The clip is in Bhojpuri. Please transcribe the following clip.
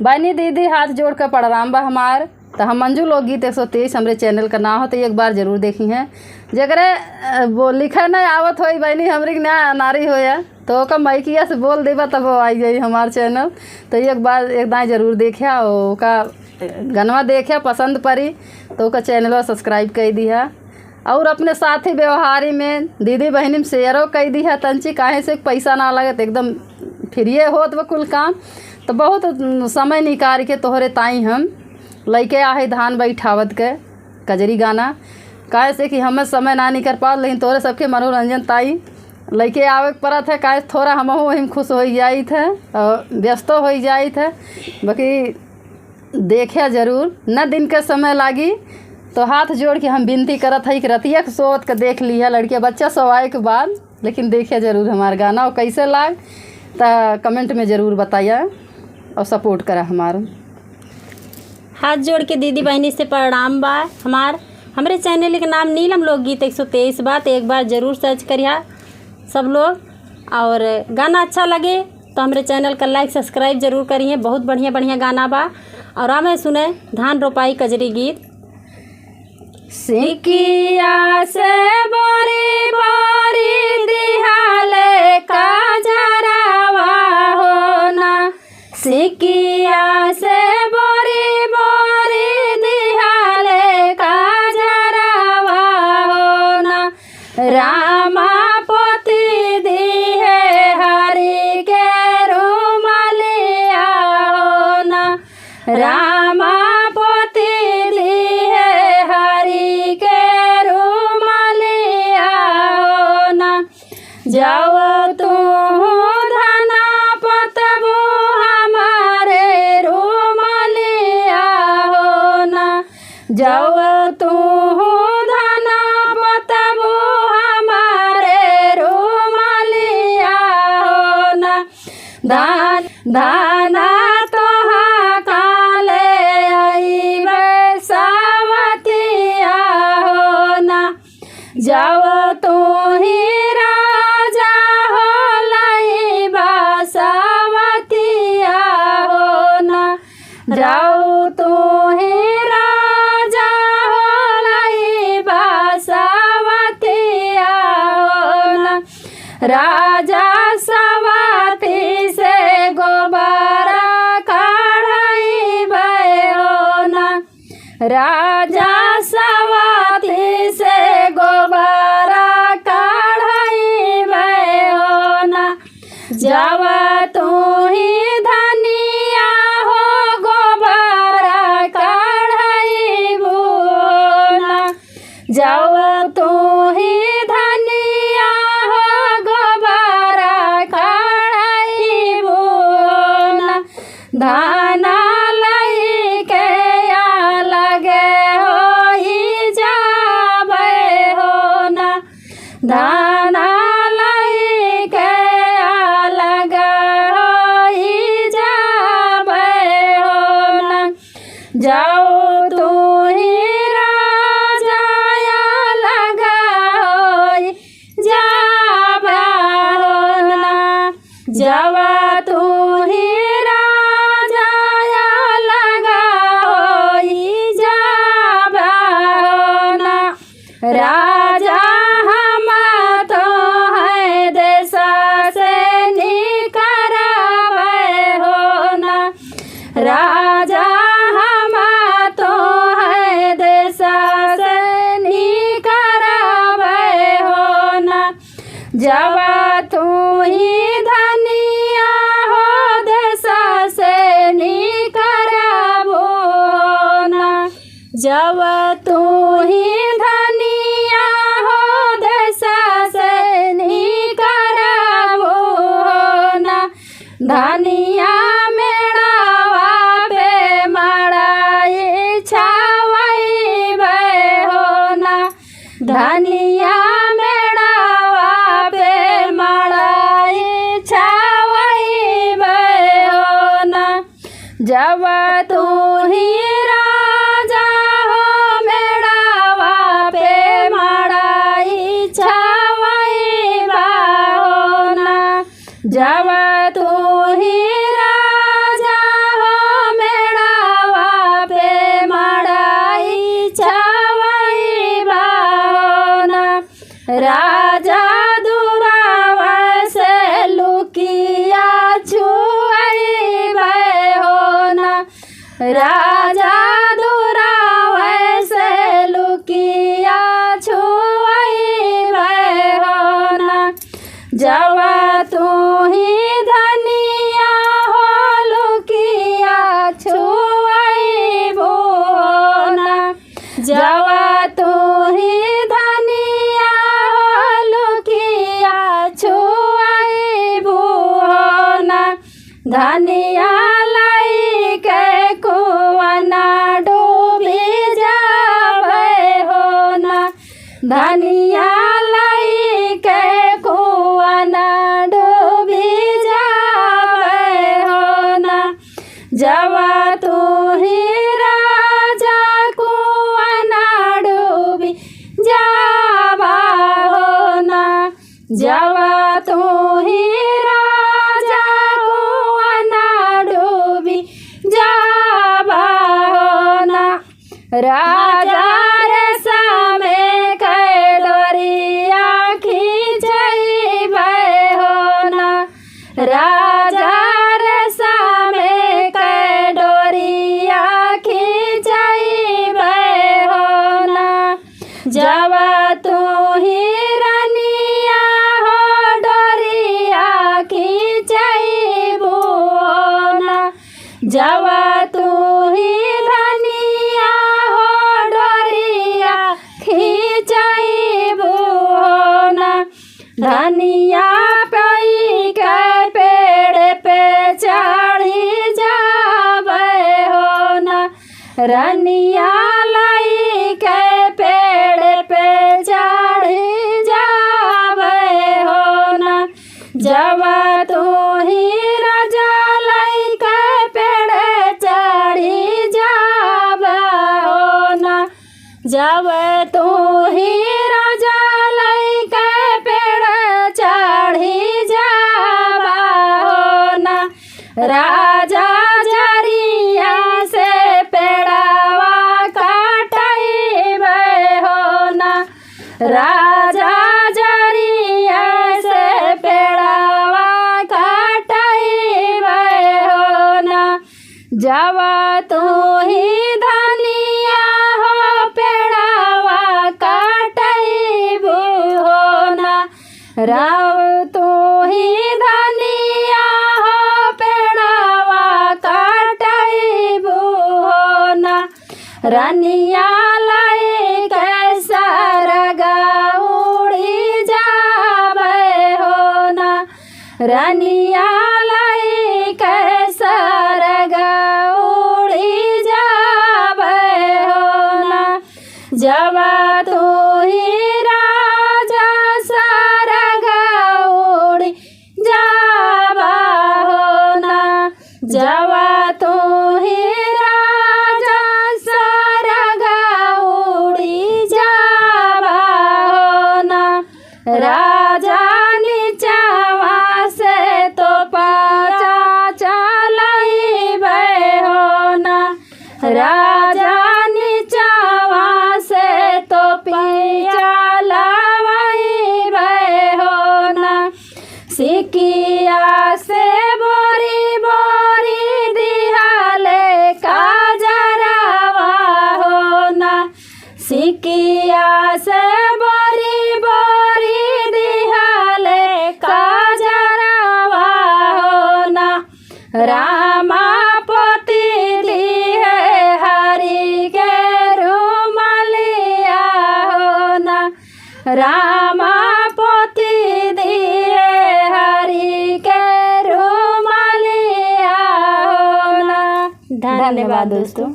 बहनी दीदी हाथ जोड़ कर प्रणाम बा हमार। तो हम मंजू लोकगीत 123 हमारे चैनल का नाम हो तो एक बार जरूर देखी हैं। जगरे वो लिखे नहीं आवत हो बहनी हमरी ना नारी हो या तो ओका मैकिया से बोल देबा तब वो आई जाई हमार चैनल। तो एक बार एक दाएँ जरूर देखिया, ओका गनवा देखिया पसंद पड़ी तो ओका चैनल सब्सक्राइब कर दिया और अपने साथी व्यवहारी में दीदी बहनी में शेयरो कर दिया। तंची काहे से पैसा ना लगे तो एकदम फ्री होत वो कुल काम। तो बहुत समय निकाल के तोहरे ताई हम लैके आहे धान बैठावत के कजरी गाना काहे से कि हमें समय ना निकल पा, लेकिन तोहरे सबके मनोरंजन ताई लैके आवे पड़त है। काहे थोड़ा हम वही खुश हो जाई थे और व्यस्त हो जाई थे। बाकी देखे जरूर न दिन के समय लागी तो हाथ जोड़ के हम विनती करत है कि रतिया के सोत के देख लिया लड़किया बच्चा सोआए के बाद, लेकिन देखे जरूर हमार गाना और कैसे लाग तो कमेंट में ज़रूर बताइए और सपोर्ट करा हमारा। हाथ जोड़ के दीदी बहनी से प्रणाम बा हमारे चैनल के नाम नीलम लोकगीत 123 बा। तो एक बार ज़रूर सर्च करिया सब लोग और गाना अच्छा लगे तो हमारे चैनल का लाइक सब्सक्राइब जरूर करिए। बहुत बढ़िया बढ़िया गाना बा और हमें सुने धान रोपाई कजरी गीत। सिकिया से बोरी बोरी दिहाले का जरावा होना, सिकिया से बोरी बोरी दिहाले का जरावा होना, रामा पोती दी है हरि के रुमालिया होना, रामा पोती दी है हरि के रुमालिया होना, जाओ तू धना पतबू हमारे रुमालिया होना, जाओ तू धना पतबू हमारे रुमालिया होना, धाना तोहा काले आई सवतिया होना, जाओ तू ही राजा हो लाई सवतिया होना, जाओ तू ही राजा हो लाई सवतिया होना, राजा सवती से गोबरा काढ़ाई होना, राजा सवती से गोबरा काढ़ाई होना, जब तू ही धनिया हो गोबरा काढ़ाई होना, जब तू ही धनिया हो गोबरा काढ़ाई होना, धाना लई के या लगे हो ही जाबे होना, धाना लई के या लगे हो ही जाबे होना, जाओ तू ही राजा या लगा हो जाबे होना, जब तू ही राजा या लगा हो जाबे होना, राजा हम तो है देश से निकरावे होना, राजा हम तो है देश से निकरावे होना, जब तू ही धनिया हो देश से निकरावो होना, जब तू ही धनिया हो देश से निकरावो होना, धनिया मेड़ावा पे मड़ाई छावई होना, धनिया मेड़ावा पे मड़ाई छावई होना, जब तू ही राजा हो मेड़ावा पे मड़ाई छावई होना, जब तू ही राजा हो धनिया लाई के कुआ ना डूबी जावे हो ना, धनिया लाई के कुआ ना डूबी जावे हो ना। जवा तू ही राजा कुआ ना डूबी जावा हो ना, जवा तू ही राजा कुआ ना डूबी जावा हो ना। राजा रे सामे के डोरिया खींचैबे हो ना, राजा रे सामे के डोरिया खींचैबे हो ना। जवा तू ही रानिया हो डोरिया खींचैबू हो ना, जवा तू ही रानिया हो डोरिया खींचैबू हो ना। धनिया पई के पेड़ पे चढ़ी जावे हो ना, रनिया लाई के पेड़ पे चढ़ी जावे हो ना। जवा तू ही राजा लाई के पेड़ चढ़ी जावे हो ना, जब तू ही राजा लाई के पेड़ चढ़ी जावा हो ना। राजा जरिया से पेड़वा काटैबे हो ना, राजा जरिया से पेड़वा काटैबे हो ना। जवा तू ही धनिया हो पेड़वा काटैबू हो ना, राव तू ही धनिया हो पेड़वा काटैबू हो ना। रनिया लाई के सरगा उड़ी जावे हो ना, रनिया लाई के सरगा उड़ी जावे हो ना। जवा तू ही राजा सरगा उड़ी जावा हो ना, जवा तू ही राजा सरगा उड़ी जावा हो ना। राजा नीचवा से तो पाचा चलैबे हो ना, राजा नीचवा से तो पीछा लवैबे हो ना। सिकिया से बोरी बोरी दिहाले काजरवा हो ना, सिकिया से बोरी बोरी दिहाले काजरवा हो ना। रामा पोती दी है हरि के रुमालिया हो ना, रामा पोती दी है हरि के रुमालिया हो ना। धन्यवाद दोस्तों।